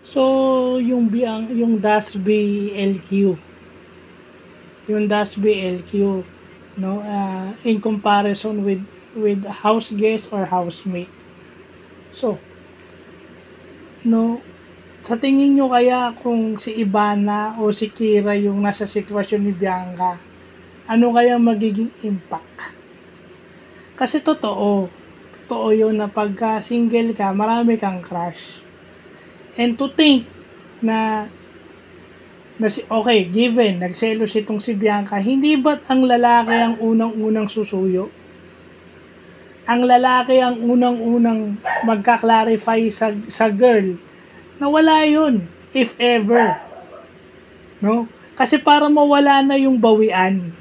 So, yung Dasby LQ, no, in comparison with house guest or housemate. So, no, sa tingin nyo kaya kung si Ivana o si Kira yung nasa sitwasyon ni Bianca, ano kaya magiging impact? Kasi totoo yun na pagka single ka, marami kang crush. And to think na okay, given, nagselos itong si Bianca, hindi ba't ang lalaki ang unang-unang susuyo? Ang lalaki ang unang-unang magka-clarify sa girl na wala yun, if ever. No? Kasi para mawala na yung bawian.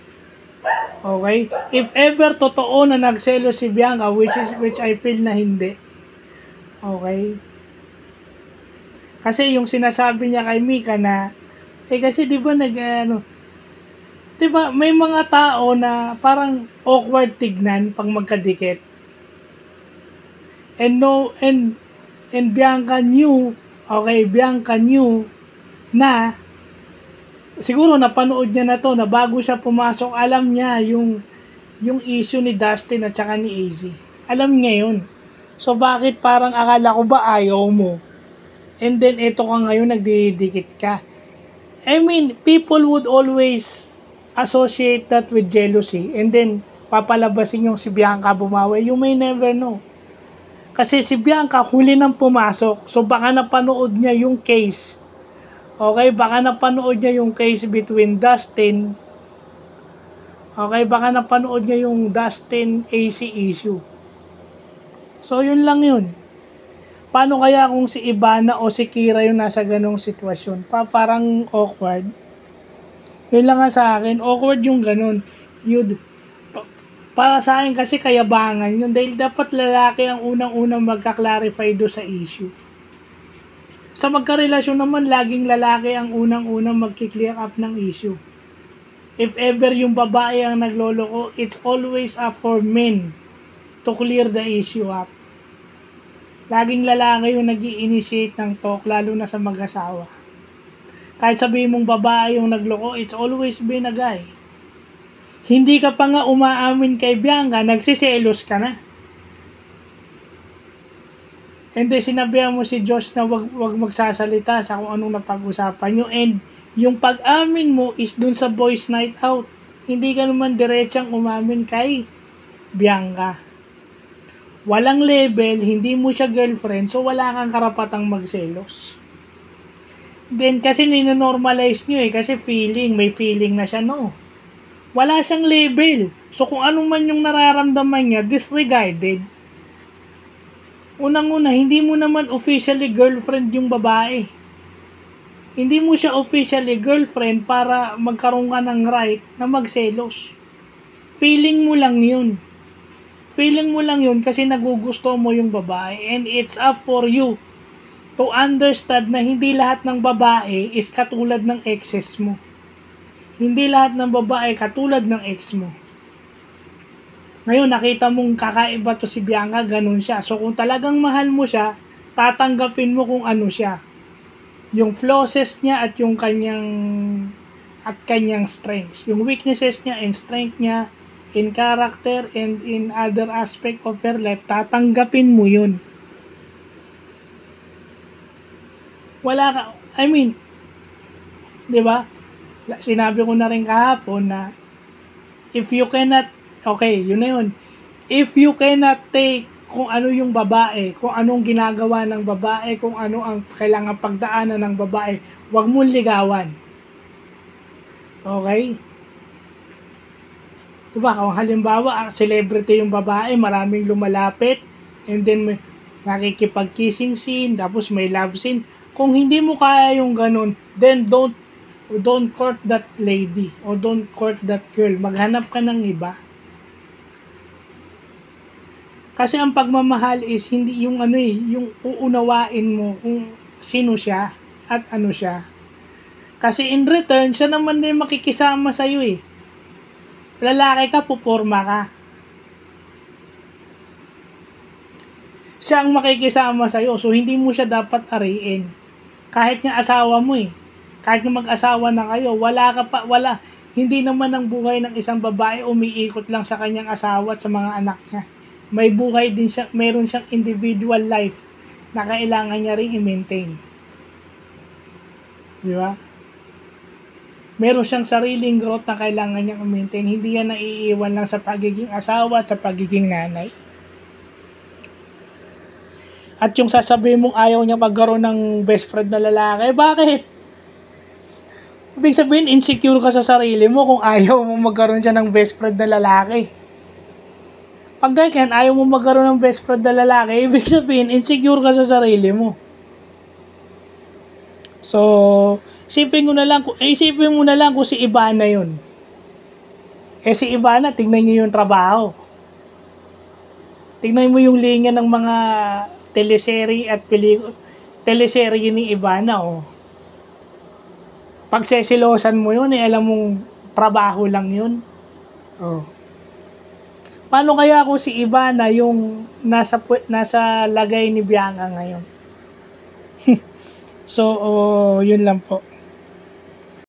Okay? If ever totoo na nagselo si Bianca, which I feel na hindi. Okay? Kasi yung sinasabi niya kay Mika na, kasi di ba di ba may mga tao na parang awkward tignan pag magkadikit. And Bianca knew na siguro napanood niya na to, na bago siya pumasok, alam niya yung issue ni Dustin at saka ni AZ. Alam niya yun. So bakit parang akala ko ba ayaw mo? And then ito ka ngayon nagdidikit ka. I mean, people would always associate that with jealousy, and then papalabasin yung si Bianca bumawi. You may never know. Kasi si Bianca huli nang pumasok, so baka napanood niya yung case. Okay, baka napanood niya yung case between Dustin. Okay, baka napanood niya yung Dustin AC issue. So yun lang yun. Paano kaya kung si Ivana o si Kira yung nasa ganong sitwasyon? Parang awkward. Yun lang nga sa akin, awkward yung ganon. Para sa akin kasi kayabangan yun, dahil dapat lalaki ang unang-unang magka-clarify do sa issue. Sa magkarelasyon naman, laging lalaki ang unang-unang magki-clear up ng issue. If ever yung babae ang nagloloko, it's always up for men to clear the issue up. Laging lalaki yung nag-i-initiate ng talk, lalo na sa mag-asawa. Kahit sabihin mong babae yung nagloko, it's always been a guy. Hindi ka pa nga umaamin kay Bianca, nagsiselos ka na. And then sinabihan mo si Josh na wag magsasalita sa kung anong napag-usapan nyo. And yung pag-amin mo is dun sa boys night out. Hindi ka naman diretsang umamin kay Bianca. Walang level, hindi mo siya girlfriend, so wala kang karapatang magselos. Then kasi nino-normalize nyo kasi may feeling na siya, no. Wala siyang label. So kung ano man yung nararamdaman niya, disregarded. Unang-una, hindi mo naman officially girlfriend yung babae. Hindi mo siya officially girlfriend para magkaroon ka ng right na magselos. Feeling mo lang yun. Feeling mo lang yun kasi nagugusto mo yung babae, and it's up for you to understand na hindi lahat ng babae is katulad ng exes mo. Hindi lahat ng babae katulad ng ex mo. Ngayon, nakita mong kakaiba to si Bianca, ganun siya. So, kung talagang mahal mo siya, tatanggapin mo kung ano siya. Yung flosses niya at yung kanyang strengths. Yung weaknesses niya and strength niya in character and in other aspect of her life, tatanggapin mo yun. Wala ka, di ba? Sinabi ko na rin kahapon na if you cannot, yun na yun. If you cannot take kung ano yung babae, kung anong ginagawa ng babae, kung ano ang kailangan pagdaanan ng babae, wag mong ligawan. Okay? Diba, kung halimbawa, celebrity yung babae, maraming lumalapit, and then may nakikipag-kissing scene, tapos may love scene. Kung hindi mo kaya yung ganun, then don't court that lady or don't court that girl. Maghanap ka ng iba. Kasi ang pagmamahal is hindi yung yung uunawain mo kung sino siya at ano siya. Kasi in return, siya naman din makikisama sa iyo eh. Lalaki ka, puporma ka. Siya ang makikisama sa iyo, so hindi mo siya dapat ariin. Kahit nga asawa mo eh. Kahit nga mag-asawa na kayo, hindi naman ang buhay ng isang babae umiikot lang sa kanyang asawa at sa mga anak niya. May buhay din siya, mayroon siyang individual life na kailangan niya rin i-maintain. Di ba? Meron siyang sariling growth na kailangan niyang i-maintain. Hindi yan naiiwan lang sa pagiging asawa at sa pagiging nanay. At yung sasabihin mong ayaw niya magkaroon ng best friend na lalaki, bakit? Ibig sabihin, insecure ka sa sarili mo kung ayaw mo magkaroon siya ng best friend na lalaki. Pag ganyan, ayaw mo magkaroon ng best friend na lalaki, ibig sabihin, insecure ka sa sarili mo. So, isipin mo na lang kung si Ivana yun. Si Ivana, tingnan niyo yung trabaho. Tingnan mo yung linya ng mga teleserye at teleserye ni Ivana, oh. Pag sesilosan mo yun, alam mong trabaho lang yun. Oh. Paano kaya kung si Ivana yung nasa lagay ni Bianca ngayon? So, yun lang po.